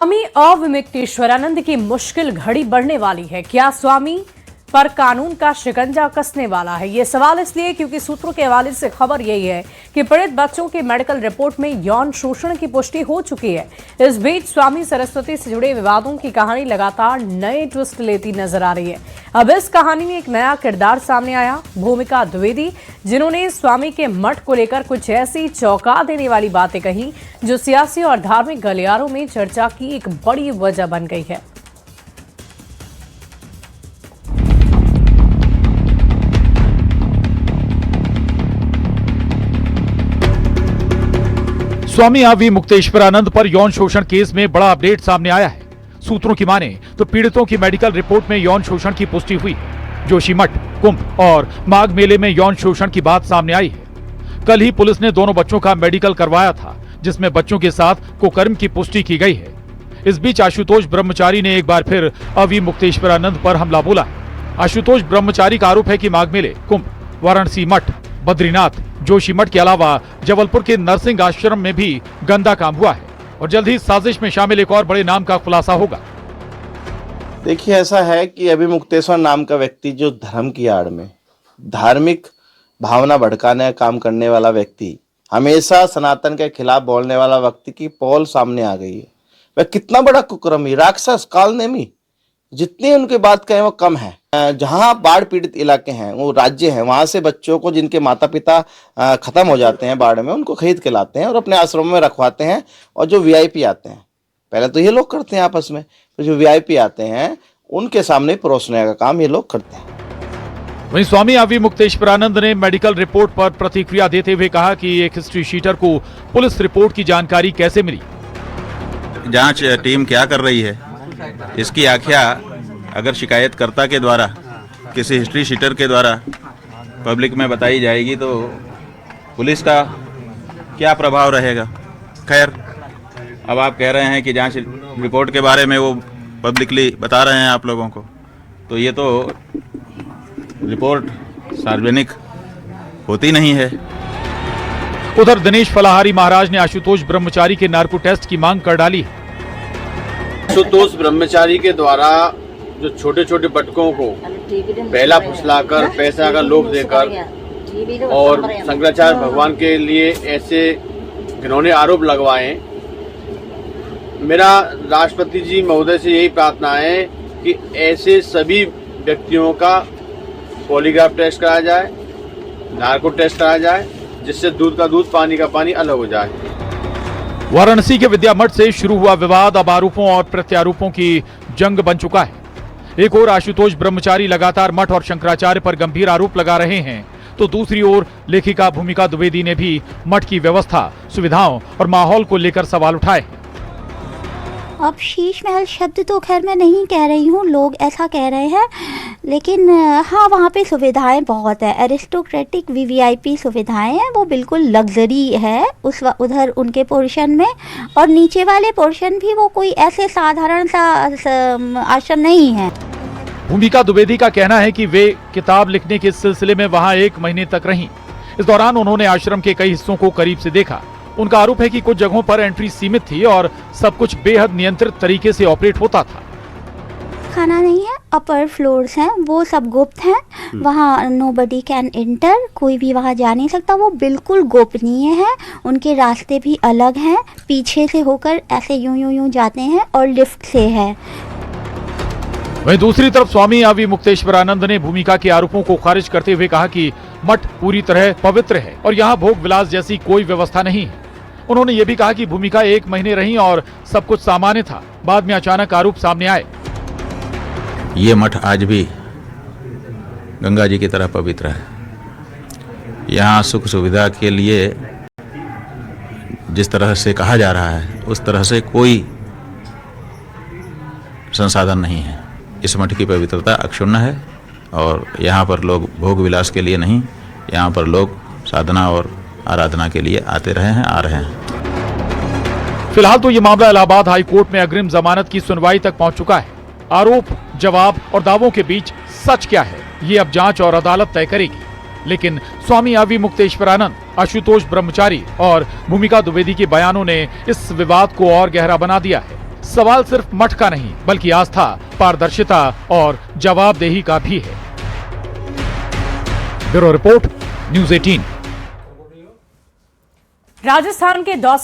स्वामी अविमुक्तेश्वरानंद की मुश्किल घड़ी बढ़ने वाली है। क्या स्वामी पर कानून का शिकंजा कसने वाला है? ये सवाल इसलिए क्योंकि सूत्रों के हवाले से खबर यही है कि पीड़ित बच्चों की मेडिकल रिपोर्ट में यौन शोषण की पुष्टि हो चुकी है। इस बीच स्वामी सरस्वती से जुड़े विवादों की कहानी लगातार नए ट्विस्ट लेती नजर आ रही है। अब इस कहानी में एक नया किरदार सामने आया, भूमिका द्विवेदी, जिन्होंने स्वामी के मठ को लेकर कुछ ऐसी चौंका देने वाली बातें कही जो सियासी और धार्मिक गलियारों में चर्चा की एक बड़ी वजह बन गई है। स्वामी अविमुक्तेश्वरानंद पर यौन शोषण केस में बड़ा अपडेट सामने आया है। सूत्रों की माने तो पीड़ितों की मेडिकल रिपोर्ट में यौन शोषण की पुष्टि हुई। जोशीमठ, कुंभ और माघ मेले में यौन शोषण की बात सामने आई है। कल ही पुलिस ने दोनों बच्चों का मेडिकल करवाया था, जिसमें बच्चों के साथ कुकर्म की पुष्टि की गई है। इस बीच आशुतोष ब्रह्मचारी ने एक बार फिर अविमुक्तेश्वरानंद पर हमला बोला। आशुतोष ब्रह्मचारी का आरोप है कि माघ मेले, कुंभ, वाराणसी मठ, बद्रीनाथ, जोशीमठ के अलावा जबलपुर के नरसिंह आश्रम में भी गंदा काम हुआ है और जल्द ही साजिश में शामिल एक और बड़े नाम का खुलासा होगा। देखिए, ऐसा है कि अविमुक्तेश्वर नाम का व्यक्ति जो धर्म की आड़ में धार्मिक भावना भड़काने का काम करने वाला व्यक्ति, हमेशा सनातन के खिलाफ बोलने वाला व्यक्ति की पोल सामने आ गई है। वह कितना बड़ा कुकर्मी, राक्षस, कालनेमी, जितनी उनकी बात कहें वो कम है। जहां बाढ़ पीड़ित इलाके हैं, वो राज्य हैं, वहां से बच्चों को जिनके माता पिता खत्म हो जाते हैं बाढ़ में, उनको खरीद के लाते हैं और अपने आश्रम में रखवाते हैं। और जो वीआईपी आते हैं, पहले तो ये लोग करते हैं आपस में, तो जो वीआईपी आते हैं उनके सामने परोसने का काम ये लोग करते हैं। वहीं स्वामी अविमुक्तेश्वरानंद ने मेडिकल रिपोर्ट पर प्रतिक्रिया देते हुए कहा कि एक हिस्ट्री शीटर को पुलिस रिपोर्ट की जानकारी कैसे मिली। जांच टीम क्या कर रही है, इसकी आख्या अगर शिकायतकर्ता के द्वारा, किसी हिस्ट्री शीटर के द्वारा पब्लिक में बताई जाएगी तो पुलिस का क्या प्रभाव रहेगा। खैर, अब आप कह रहे हैं कि जांच रिपोर्ट के बारे में वो पब्लिकली बता रहे हैं आप लोगों को, तो ये तो रिपोर्ट सार्वजनिक होती नहीं है। उधर दिनेश फलाहारी महाराज ने आशुतोष ब्रह्मचारी के नार्को टेस्ट की मांग कर डाली। आशुतोष ब्रह्मचारी के द्वारा जो छोटे छोटे बटकों को पहला फुसलाकर, पैसा का लोभ देकर और शंकराचार्य भगवान के लिए ऐसे घिनौने आरोप लगवाए, मेरा राष्ट्रपति जी महोदय से यही प्रार्थना है कि ऐसे सभी व्यक्तियों का पॉलीग्राफ टेस्ट कराया जाए, नार्को टेस्ट कराया जाए, जिससे दूध का दूध, पानी का पानी अलग हो जाए। वाराणसी के विद्या मठ से शुरू हुआ विवाद अब आरोपों और प्रत्यारोपों की जंग बन चुका है। एक ओर आशुतोष ब्रह्मचारी लगातार मठ और शंकराचार्य पर गंभीर आरोप लगा रहे हैं, तो दूसरी ओर लेखिका भूमिका द्विवेदी ने भी मठ की व्यवस्था, सुविधाओं और माहौल को लेकर सवाल उठाए। अब शीश महल शब्द तो खैर मैं नहीं कह रही हूँ, लोग ऐसा कह रहे हैं, लेकिन हाँ, वहाँ पे सुविधाएं बहुत है, एरिस्टोक्रेटिक वीवीआईपी सुविधाएं हैं, वो बिल्कुल लग्जरी है उधर उनके पोर्शन में। और नीचे वाले पोर्शन भी वो कोई ऐसे साधारण सा आश्रम नहीं है। भूमिका द्विवेदी का कहना है कि वे किताब लिखने के सिलसिले में वहाँ 1 महीने तक रहीं। इस दौरान उन्होंने आश्रम के कई हिस्सों को करीब से देखा। उनका आरोप है कि कुछ जगहों पर एंट्री सीमित थी और सब कुछ बेहद नियंत्रित तरीके से ऑपरेट होता था। खाना नहीं है, अपर फ्लोर्स हैं, वो सब गुप्त हैं, वहाँ नोबडी कैन एंटर, कोई भी वहाँ जा नहीं सकता, वो बिल्कुल गोपनीय है। उनके रास्ते भी अलग हैं, पीछे से होकर ऐसे यूं जाते हैं और लिफ्ट से है। वहीं दूसरी तरफ स्वामी अविमुक्तेश्वरानंद ने भूमिका के आरोपों को खारिज करते हुए कहा कि मठ पूरी तरह पवित्र है और यहाँ भोग विलास जैसी कोई व्यवस्था नहीं है। उन्होंने ये भी कहा कि भूमिका 1 महीने रही और सब कुछ सामान्य था, बाद में अचानक आरोप सामने आए। ये मठ आज भी गंगा जी की तरह पवित्र है। यहाँ सुख सुविधा के लिए जिस तरह से कहा जा रहा है, उस तरह से कोई संसाधन नहीं है। इस मठ की पवित्रता अक्षुण्ण है और यहाँ पर लोग भोग विलास के लिए नहीं, यहाँ पर लोग साधना और आराधना के लिए आते रहे हैं, आ रहे हैं। फिलहाल तो ये मामला इलाहाबाद हाई कोर्ट में अग्रिम जमानत की सुनवाई तक पहुंच चुका है। आरोप, जवाब और दावों के बीच सच क्या है, ये अब जांच और अदालत तय करेगी। लेकिन स्वामी अविमुक्तेश्वरानंद, आशुतोष ब्रह्मचारी और भूमिका द्विवेदी के बयानों ने इस विवाद को और गहरा बना दिया है। सवाल सिर्फ मठ का नहीं बल्कि आस्था, पारदर्शिता और जवाबदेही का भी है। Bureau report, news 18। राजस्थान के दौसा